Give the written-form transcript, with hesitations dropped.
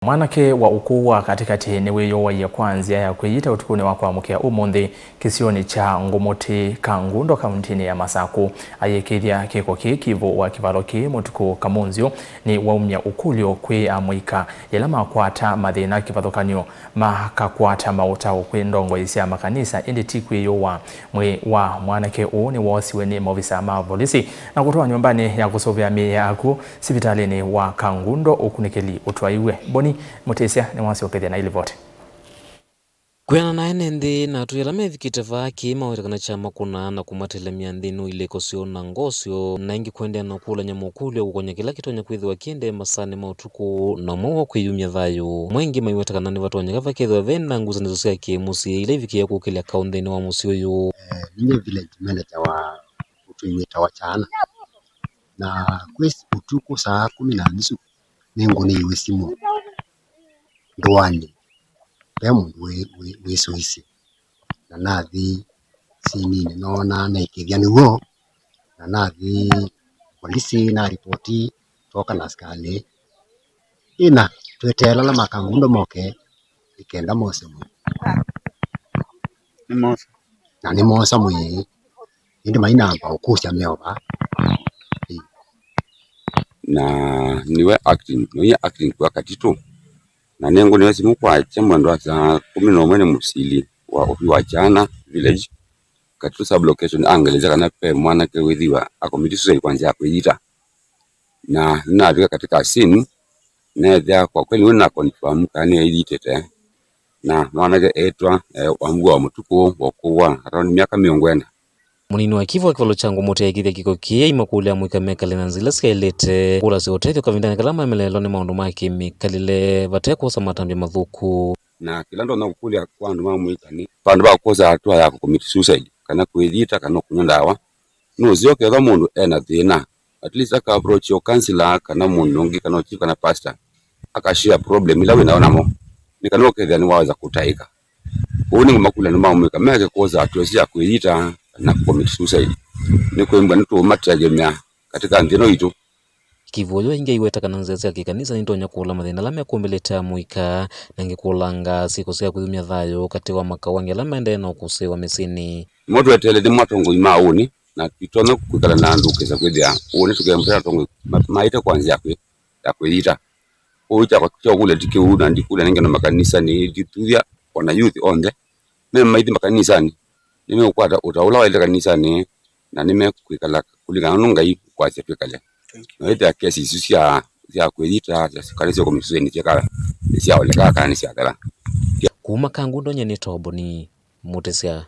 Mwanake wa ukuu wa katikati ni wiyo ya kwanzia ya kwiyita utukuni wa kuamkia umuthi kisioni cha Ngomoti Kangundo kauntini ya Masaku ayekithia kiko kivu wa kivaloki mutuku kamunzio ni waumya ukulio kwi amwika ila makwata mathina kivathukanio makakwata mauta kwi ndongo isia makanisa indi tikwiyo wa mwi wa mwanake ni wosiwe ni maofisa ma polisi na kutoa nyumbani ya kusovya miyaku sipitalini wa Kangundo ukunikeli utwaiwe boni Mutesia ni mwasi okethia na ili vote. Kwena na enendi na tuyela methikite vaki mawetekana chama kuna na kumatelemia nthinu ile kosio na ngosio na ingi kwendea na kula nyamukulio kukonya kila kitonya kwithiwa kiende masane mautuku na muo kwiyumia thayu mwengi maiwetekana ni vatonya kava kethwa vena nguzanizo cia kimusi ile ivikia kukilia kaunthini wa musi uyu. Ninye village manager wa utuiweta wa chana na kwesi utuku saa 10 nengo ni iwe simu ndwani pe mundu wesoisi na nathi sinini nona na ikithia niwo na nathi polisi na ripoti toka na askari ina twetela la Makangundo moke ikenda mose mu ni mosa mwi indi mainamba ukusha meoba na niwe acting kwa katitu na nengo niwe simu kwa mwendo za 11 musili wa ofi wa chana village katitu sub location angeleza kana pe mwanake withiwa akomiti suicide kwanza kwiyita na nafika katika scene nethia kwa kweli wina confirm kani yitete na mwanake etwa wamgwa wa mutuku wakuwa around miaka 40. Munini wa kivu wa kivalo changu mote ya kithia kiko kia imakulia mwika mekale na nzila sikailete kula si otethio kavindani kalama emelelo ni maundu maki mikalile vateko sa matambi mathuku na kila ndo nakukulia kwa ndu mamwikani pandu ba koza hatua ya commit suicide kana kwithita kana kunywa ndawa no zio ketha mundu ena thina at least aka approach your counselor kana mundu ngi kana chief kana pastor akashia problem ila wina onamo nikano ketha ni waza kutaika uni ngumakula ni mamwika meke koza hatua cia kwithita na commit suicide ni kwemba ntu matagemea katika nthino itu kivuyo inge iweta kana nzeze ya kikanisa nintonya kula mathina lame kumbeleta muika na ngikulanga siko cia kuthumia thayo kati wa makawange lame ende na ukusewa mesini moto etele de matongo ima uni na kitona kukala na ndukeza kwithia uni tukempera tongo maita kwanza ya kwithita uita kwa kyo kule tikiuna ndikule ninge na makanisa ni dituya ona youth onde meme maiti makanisa ni nimekwata utaula wa ile kanisa ni na nimekwikala kulingana nungai kwa chepekale na ita kesi cia kwithita kanisa komisio ni chekala cia oleka kanisa kala kuma Kangundo nyene tobo ni Mutesia.